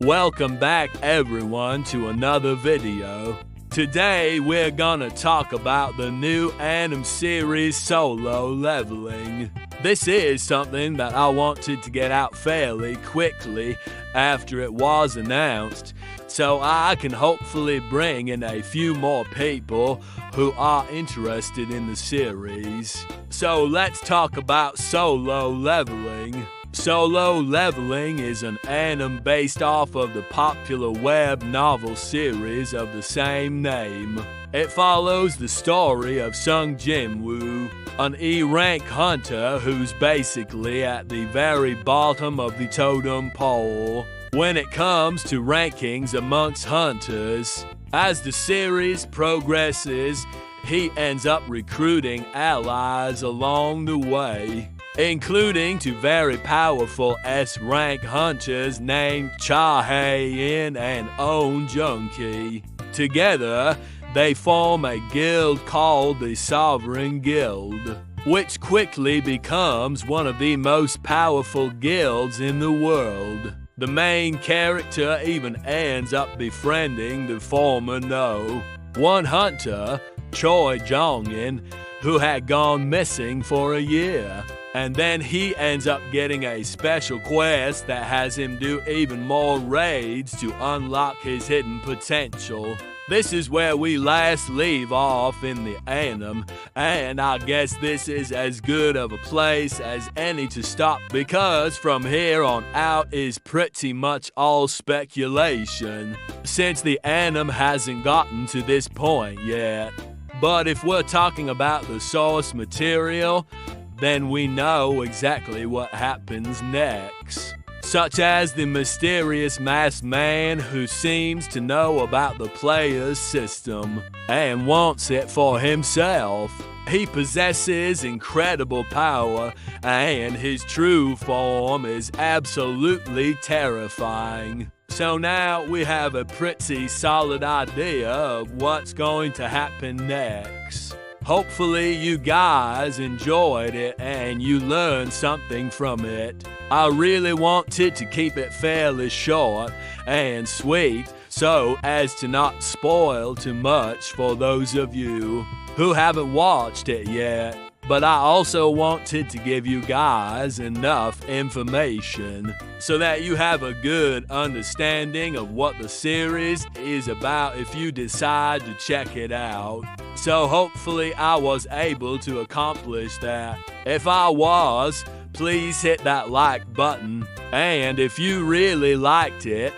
Welcome back everyone to another video. Today we're gonna talk about the new anime series Solo Leveling. This is something that I wanted to get out fairly quickly after it was announced, so I can hopefully bring in a few more people who are interested in the series. So let's talk about Solo Leveling. Solo Leveling is an anime based off of the popular web novel series of the same name. It follows the story of Sung Jinwoo, an E-rank hunter who's basically at the very bottom of the totem pole when it comes to rankings amongst hunters. As the series progresses, he ends up recruiting allies along the way, including two very powerful S-rank hunters named Cha Hae-in and On Junki. Together, they form a guild called the Sovereign Guild, which quickly becomes one of the most powerful guilds in the world. The main character even ends up befriending the former No. One hunter, Choi Jong-in, who had gone missing for a year. And then he ends up getting a special quest that has him do even more raids to unlock his hidden potential. This is where we last leave off in the anime, and I guess this is as good of a place as any to stop, because from here on out is pretty much all speculation, since the anime hasn't gotten to this point yet. But if we're talking about the source material, then we know exactly what happens next. Such as the mysterious masked man who seems to know about the player's system and wants it for himself. He possesses incredible power, and his true form is absolutely terrifying. So now we have a pretty solid idea of what's going to happen next. Hopefully you guys enjoyed it and you learned something from it. I really wanted to keep it fairly short and sweet so as to not spoil too much for those of you who haven't watched it yet. But I also wanted to give you guys enough information so that you have a good understanding of what the series is about if you decide to check it out. So hopefully I was able to accomplish that. If I was, please hit that like button. And if you really liked it,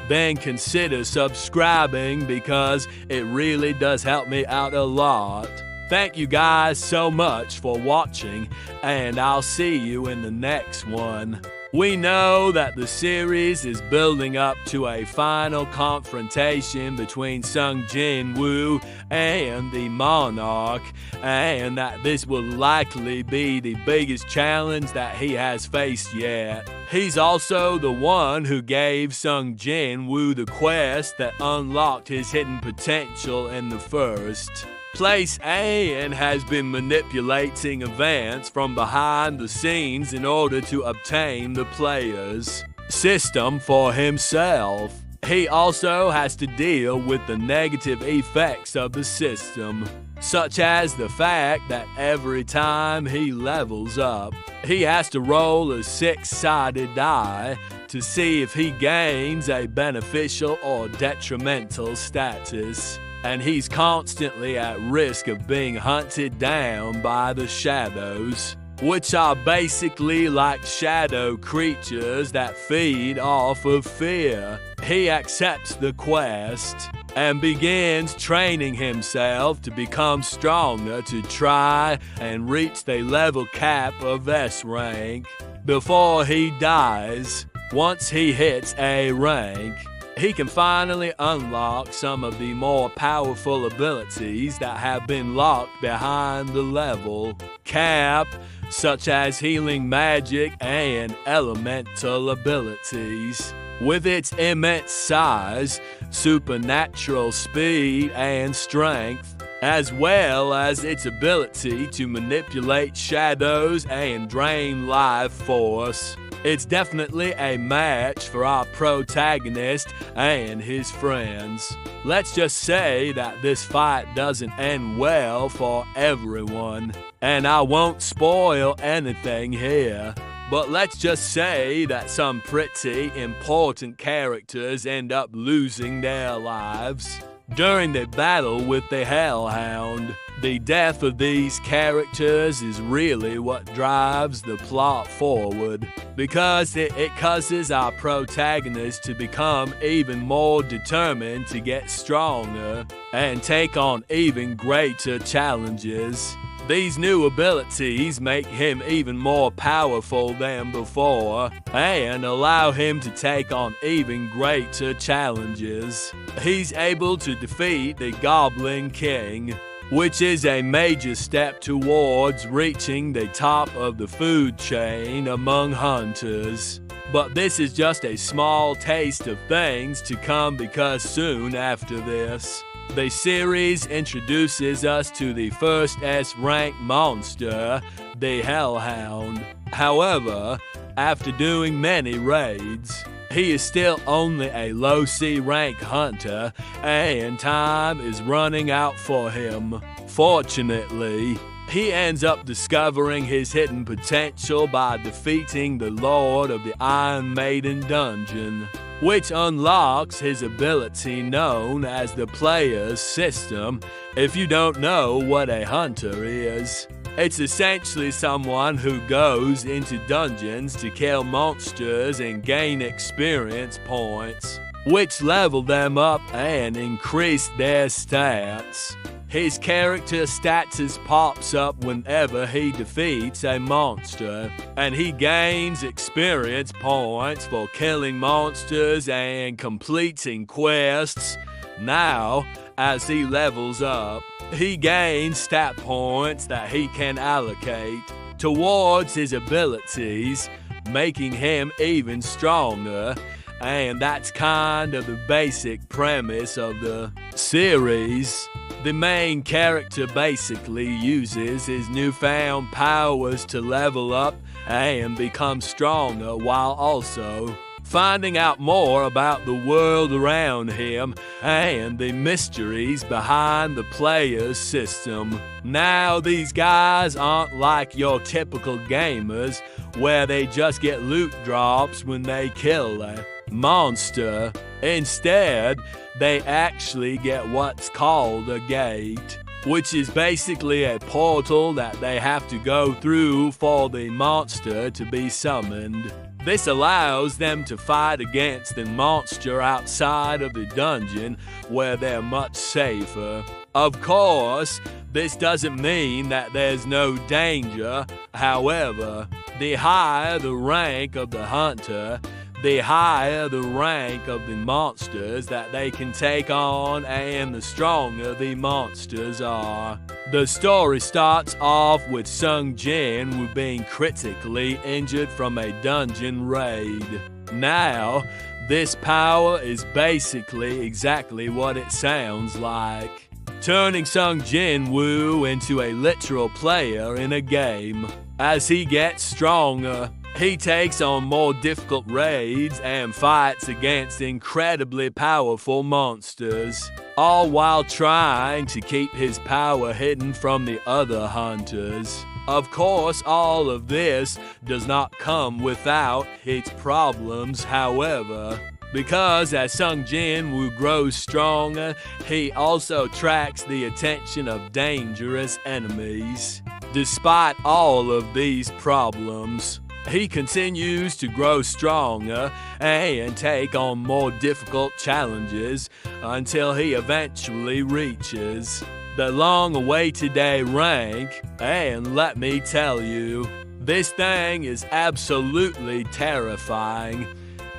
then consider subscribing because it really does help me out a lot. Thank you guys so much for watching, and I'll see you in the next one. We know that the series is building up to a final confrontation between Sung Jinwoo and the Monarch, and that this will likely be the biggest challenge that he has faced yet. He's also the one who gave Sung Jinwoo the quest that unlocked his hidden potential in the first place, and has been manipulating events from behind the scenes in order to obtain the player's system for himself. He also has to deal with the negative effects of the system, such as the fact that every time he levels up, he has to roll a 6-sided die to see if he gains a beneficial or detrimental status. And he's constantly at risk of being hunted down by the shadows, which are basically like shadow creatures that feed off of fear. He accepts the quest and begins training himself to become stronger to try and reach the level cap of S rank before he dies. Once he hits A rank, he can finally unlock some of the more powerful abilities that have been locked behind the level cap, such as healing magic and elemental abilities. With its immense size, supernatural speed and strength, as well as its ability to manipulate shadows and drain life force, It's definitely a match for our protagonist and his friends. Let's just say that this fight doesn't end well for everyone, and I won't spoil anything here. But let's just say that some pretty important characters end up losing their lives during the battle with the Hellhound. The death of these characters is really what drives the plot forward, because it causes our protagonist to become even more determined to get stronger and take on even greater challenges. These new abilities make him even more powerful than before and allow him to take on even greater challenges. He's able to defeat the Goblin King, which is a major step towards reaching the top of the food chain among hunters. But this is just a small taste of things to come, because soon after this, the series introduces us to the first S-rank monster, the Hellhound. However, after doing many raids, he is still only a low C-rank hunter, and time is running out for him. Fortunately, he ends up discovering his hidden potential by defeating the Lord of the Iron Maiden dungeon, which unlocks his ability known as the Player's System. If you don't know what a hunter is, it's essentially someone who goes into dungeons to kill monsters and gain experience points, which level them up and increase their stats. His character status pops up whenever he defeats a monster, and he gains experience points for killing monsters and completing quests. Now, as he levels up, he gains stat points that he can allocate towards his abilities, making him even stronger. And that's kind of the basic premise of the series. The main character basically uses his newfound powers to level up and become stronger, while also finding out more about the world around him and the mysteries behind the Player's System. Now, these guys aren't like your typical gamers, where they just get loot drops when they kill a monster. Instead, they actually get what's called a gate, which is basically a portal that they have to go through for the monster to be summoned. This allows them to fight against the monster outside of the dungeon, where they're much safer. Of course, this doesn't mean that there's no danger. However, the higher the rank of the hunter, the higher the rank of the monsters that they can take on, and the stronger the monsters are. The story starts off with Sung Jin being critically injured from a dungeon raid. Now, this power is basically exactly what it sounds like, turning Sung Jin Woo into a literal player in a game. As he gets stronger, he takes on more difficult raids and fights against incredibly powerful monsters, all while trying to keep his power hidden from the other hunters. Of course, all of this does not come without its problems, however, because as Sung Jin Woo grows stronger, he also attracts the attention of dangerous enemies. Despite all of these problems, he continues to grow stronger and take on more difficult challenges until he eventually reaches the long-awaited A rank. And let me tell you, this thing is absolutely terrifying.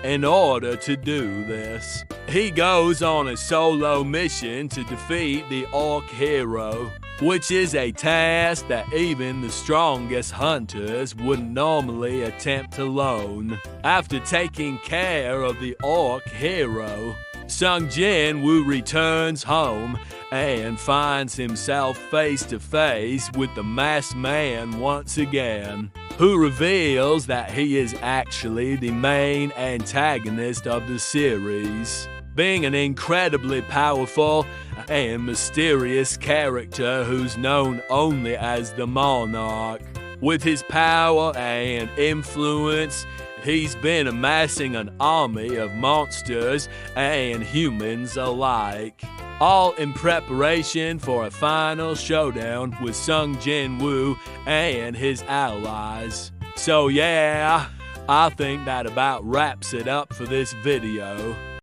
In order to do this, he goes on a solo mission to defeat the Orc Hero, which is a task that even the strongest hunters wouldn't normally attempt alone. After taking care of the Orc Hero, Sung Jin Woo returns home and finds himself face to face with the masked man once again. who reveals that he is actually the main antagonist of the series, being an incredibly powerful and mysterious character who's known only as the Monarch. With his power and influence, he's been amassing an army of monsters and humans alike, all in preparation for a final showdown with Sung Jin-woo and his allies. So yeah, I think that about wraps it up for this video.